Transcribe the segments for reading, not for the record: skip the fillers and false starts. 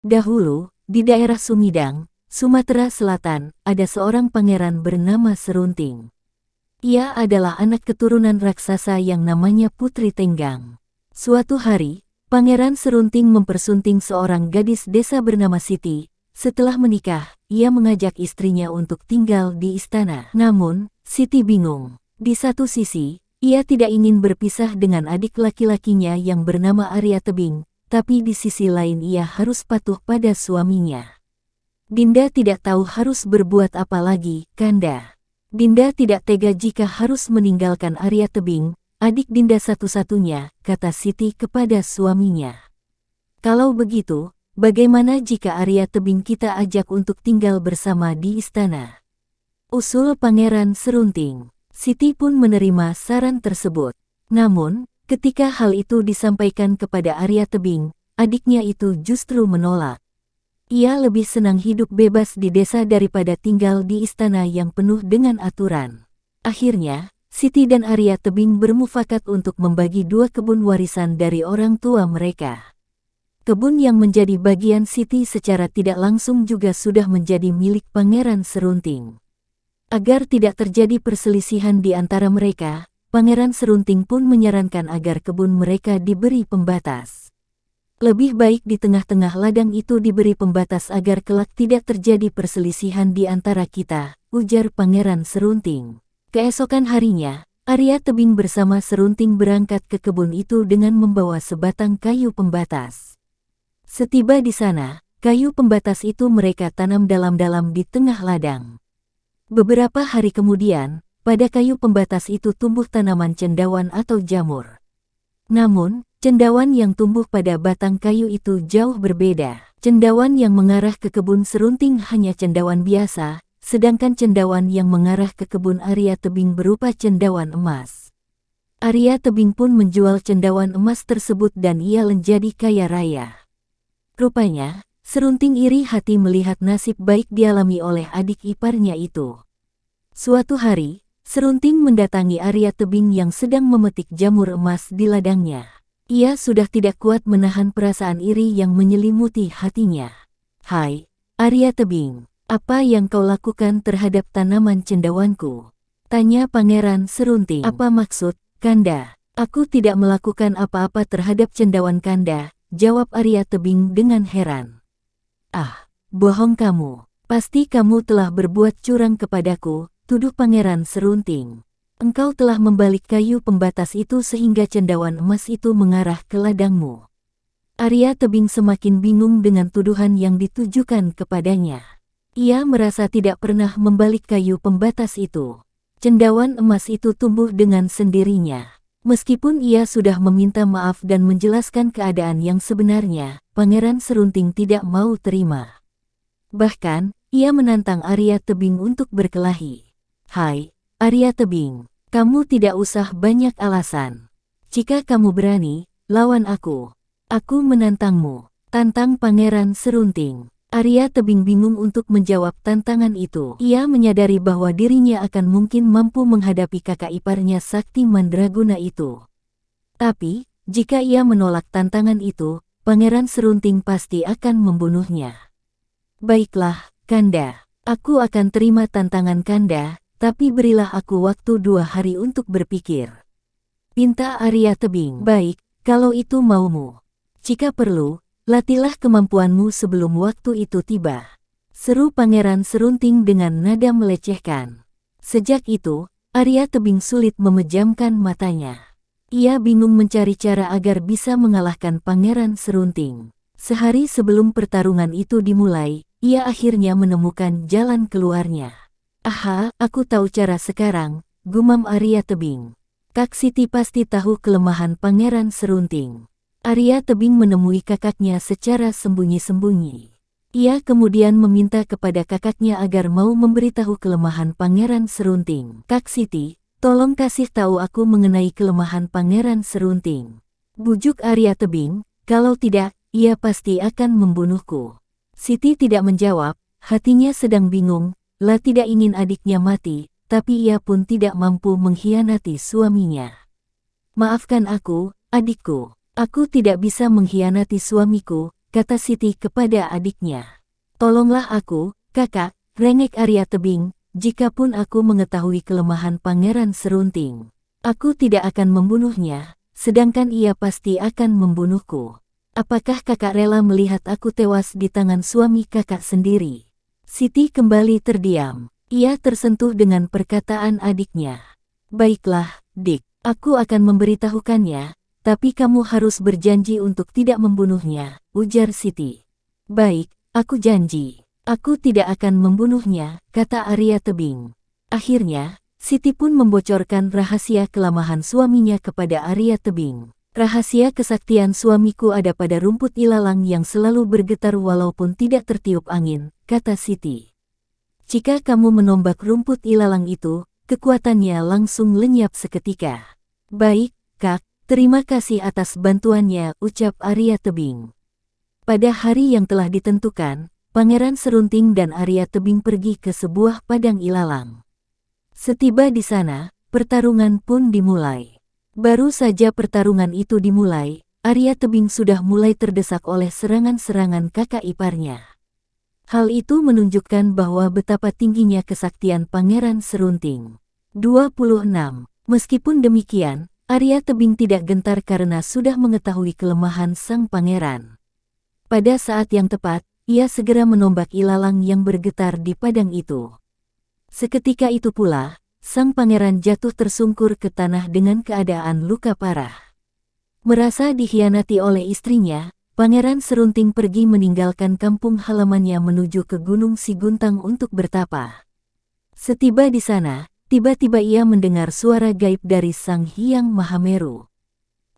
Dahulu, di daerah Sumedang, Sumatera Selatan, ada seorang pangeran bernama Serunting. Ia adalah anak keturunan raksasa yang namanya Putri Tenggang. Suatu hari, Pangeran Serunting mempersunting seorang gadis desa bernama Siti. Setelah menikah, ia mengajak istrinya untuk tinggal di istana. Namun, Siti bingung. Di satu sisi, ia tidak ingin berpisah dengan adik laki-lakinya yang bernama Arya Tebing, tapi di sisi lain ia harus patuh pada suaminya. Dinda tidak tahu harus berbuat apa lagi, Kanda. Dinda tidak tega jika harus meninggalkan Arya Tebing, adik Dinda satu-satunya, kata Siti kepada suaminya. Kalau begitu, bagaimana jika Arya Tebing kita ajak untuk tinggal bersama di istana? Usul Pangeran Serunting. Siti pun menerima saran tersebut. Namun, ketika hal itu disampaikan kepada Arya Tebing, adiknya itu justru menolak. Ia lebih senang hidup bebas di desa daripada tinggal di istana yang penuh dengan aturan. Akhirnya, Siti dan Arya Tebing bermufakat untuk membagi 2 kebun warisan dari orang tua mereka. Kebun yang menjadi bagian Siti secara tidak langsung juga sudah menjadi milik Pangeran Serunting. Agar tidak terjadi perselisihan di antara mereka, Pangeran Serunting pun menyarankan agar kebun mereka diberi pembatas. Lebih baik di tengah-tengah ladang itu diberi pembatas agar kelak tidak terjadi perselisihan di antara kita, ujar Pangeran Serunting. Keesokan harinya, Arya Tebing bersama Serunting berangkat ke kebun itu dengan membawa sebatang kayu pembatas. Setiba di sana, kayu pembatas itu mereka tanam dalam-dalam di tengah ladang. Beberapa hari kemudian, pada kayu pembatas itu tumbuh tanaman cendawan atau jamur. Namun, cendawan yang tumbuh pada batang kayu itu jauh berbeda. Cendawan yang mengarah ke kebun Serunting hanya cendawan biasa, sedangkan cendawan yang mengarah ke kebun Arya Tebing berupa cendawan emas. Arya Tebing pun menjual cendawan emas tersebut dan ia menjadi kaya raya. Rupanya, Serunting iri hati melihat nasib baik dialami oleh adik iparnya itu. Suatu hari, Serunting mendatangi Arya Tebing yang sedang memetik jamur emas di ladangnya. Ia sudah tidak kuat menahan perasaan iri yang menyelimuti hatinya. "Hai, Arya Tebing, apa yang kau lakukan terhadap tanaman cendawanku?" tanya Pangeran Serunting. "Apa maksud, Kanda? Aku tidak melakukan apa-apa terhadap cendawan Kanda," jawab Arya Tebing dengan heran. "Ah, bohong kamu. Pasti kamu telah berbuat curang kepadaku," tuduh Pangeran Serunting. "Engkau telah membalik kayu pembatas itu sehingga cendawan emas itu mengarah ke ladangmu." Arya Tebing semakin bingung dengan tuduhan yang ditujukan kepadanya. Ia merasa tidak pernah membalik kayu pembatas itu. Cendawan emas itu tumbuh dengan sendirinya. Meskipun ia sudah meminta maaf dan menjelaskan keadaan yang sebenarnya, Pangeran Serunting tidak mau terima. Bahkan, ia menantang Arya Tebing untuk berkelahi. "Hai, Arya Tebing, kamu tidak usah banyak alasan. Jika kamu berani, lawan aku. Aku menantangmu," tantang Pangeran Serunting. Arya Tebing bingung untuk menjawab tantangan itu. Ia menyadari bahwa dirinya akan mungkin mampu menghadapi kakak iparnya Sakti Mandraguna itu. Tapi, jika ia menolak tantangan itu, Pangeran Serunting pasti akan membunuhnya. "Baiklah, Kanda. Aku akan terima tantangan Kanda, tapi berilah aku waktu 2 hari untuk berpikir," pinta Arya Tebing. "Baik, kalau itu maumu. Jika perlu, latihlah kemampuanmu sebelum waktu itu tiba," seru Pangeran Serunting dengan nada melecehkan. Sejak itu, Arya Tebing sulit memejamkan matanya. Ia bingung mencari cara agar bisa mengalahkan Pangeran Serunting. Sehari sebelum pertarungan itu dimulai, ia akhirnya menemukan jalan keluarnya. "Aha, aku tahu cara sekarang," gumam Arya Tebing. "Kak Siti pasti tahu kelemahan Pangeran Serunting." Arya Tebing menemui kakaknya secara sembunyi-sembunyi. Ia kemudian meminta kepada kakaknya agar mau memberitahu kelemahan Pangeran Serunting. "Kak Siti, tolong kasih tahu aku mengenai kelemahan Pangeran Serunting," bujuk Arya Tebing, "kalau tidak, ia pasti akan membunuhku." Siti tidak menjawab, hatinya sedang bingung, tidak ingin adiknya mati, tapi ia pun tidak mampu mengkhianati suaminya. "Maafkan aku, adikku. Aku tidak bisa mengkhianati suamiku," kata Siti kepada adiknya. Tolonglah aku, kakak, rengek Arya Tebing, jikapun aku mengetahui kelemahan Pangeran Serunting. Aku tidak akan membunuhnya, sedangkan ia pasti akan membunuhku. Apakah kakak rela melihat aku tewas di tangan suami kakak sendiri? Siti kembali terdiam. Ia tersentuh dengan perkataan adiknya. Baiklah, Dik, aku akan memberitahukannya, tapi kamu harus berjanji untuk tidak membunuhnya, ujar Siti. Baik, aku janji. Aku tidak akan membunuhnya, kata Arya Tebing. Akhirnya, Siti pun membocorkan rahasia kelemahan suaminya kepada Arya Tebing. Rahasia kesaktian suamiku ada pada rumput ilalang yang selalu bergetar walaupun tidak tertiup angin, kata Siti. Jika kamu menombak rumput ilalang itu, kekuatannya langsung lenyap seketika. Baik, Kak, terima kasih atas bantuannya, ucap Arya Tebing. Pada hari yang telah ditentukan, Pangeran Serunting dan Arya Tebing pergi ke sebuah padang ilalang. Setiba di sana, pertarungan pun dimulai. Baru saja pertarungan itu dimulai, Arya Tebing sudah mulai terdesak oleh serangan-serangan kakak iparnya. Hal itu menunjukkan bahwa betapa tingginya kesaktian Pangeran Serunting. 26. Meskipun demikian, Arya Tebing tidak gentar karena sudah mengetahui kelemahan sang pangeran. Pada saat yang tepat, ia segera menombak ilalang yang bergetar di padang itu. Seketika itu pula, sang pangeran jatuh tersungkur ke tanah dengan keadaan luka parah. Merasa dikhianati oleh istrinya, Pangeran Serunting pergi meninggalkan kampung halamannya menuju ke Gunung Siguntang untuk bertapa. Setiba di sana, tiba-tiba ia mendengar suara gaib dari Sang Hyang Mahameru.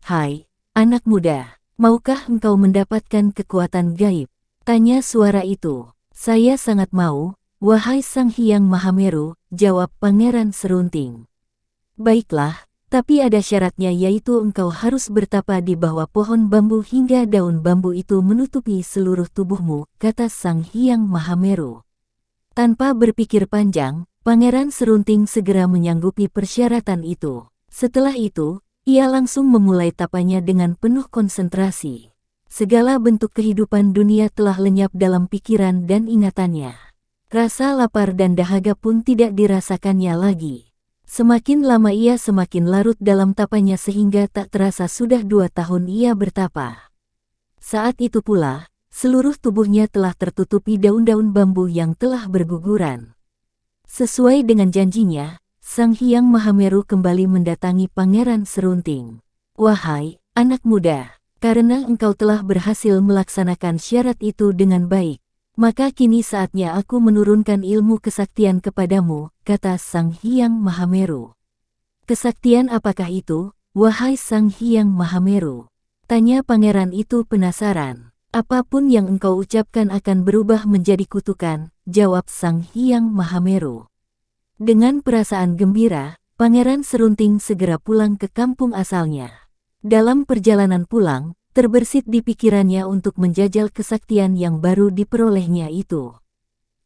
Hai, anak muda, maukah engkau mendapatkan kekuatan gaib? Tanya suara itu. Saya sangat mau, wahai Sang Hyang Mahameru, jawab Pangeran Serunting. Baiklah. Tapi ada syaratnya, yaitu engkau harus bertapa di bawah pohon bambu hingga daun bambu itu menutupi seluruh tubuhmu, kata Sang Hyang Mahameru. Tanpa berpikir panjang, Pangeran Serunting segera menyanggupi persyaratan itu. Setelah itu, ia langsung memulai tapanya dengan penuh konsentrasi. Segala bentuk kehidupan dunia telah lenyap dalam pikiran dan ingatannya. Rasa lapar dan dahaga pun tidak dirasakannya lagi. Semakin lama ia semakin larut dalam tapanya sehingga tak terasa sudah 2 tahun ia bertapa. Saat itu pula, seluruh tubuhnya telah tertutupi daun-daun bambu yang telah berguguran. Sesuai dengan janjinya, Sang Hyang Mahameru kembali mendatangi Pangeran Serunting. Wahai, anak muda, karena engkau telah berhasil melaksanakan syarat itu dengan baik, maka kini saatnya aku menurunkan ilmu kesaktian kepadamu, kata Sang Hyang Mahameru. Kesaktian apakah itu, wahai Sang Hyang Mahameru? Tanya pangeran itu penasaran. Apapun yang engkau ucapkan akan berubah menjadi kutukan, jawab Sang Hyang Mahameru. Dengan perasaan gembira, Pangeran Serunting segera pulang ke kampung asalnya. Dalam perjalanan pulang, terbersit di pikirannya untuk menjajal kesaktian yang baru diperolehnya itu.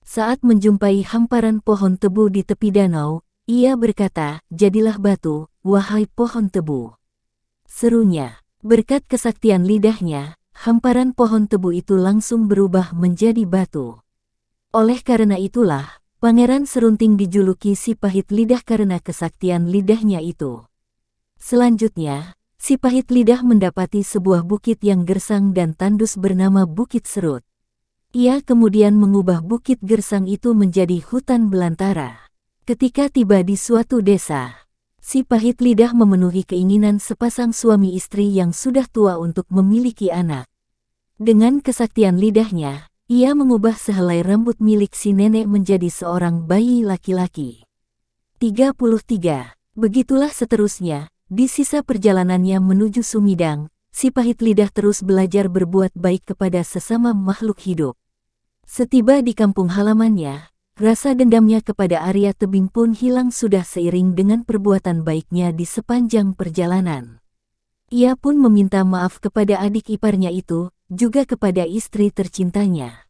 Saat menjumpai hamparan pohon tebu di tepi danau, ia berkata, "Jadilah batu, wahai pohon tebu." Serunya, berkat kesaktian lidahnya, hamparan pohon tebu itu langsung berubah menjadi batu. Oleh karena itulah, Pangeran Serunting dijuluki si pahit lidah karena kesaktian lidahnya itu. Selanjutnya, si pahit lidah mendapati sebuah bukit yang gersang dan tandus bernama Bukit Serut. Ia kemudian mengubah bukit gersang itu menjadi hutan belantara. Ketika tiba di suatu desa, si pahit lidah memenuhi keinginan sepasang suami istri yang sudah tua untuk memiliki anak. Dengan kesaktian lidahnya, ia mengubah sehelai rambut milik si nenek menjadi seorang bayi laki-laki. 33. Begitulah seterusnya. Di sisa perjalanannya menuju Sumidang, si pahit lidah terus belajar berbuat baik kepada sesama makhluk hidup. Setiba di kampung halamannya, rasa dendamnya kepada Arya Tebing pun hilang sudah seiring dengan perbuatan baiknya di sepanjang perjalanan. Ia pun meminta maaf kepada adik iparnya itu, juga kepada istri tercintanya.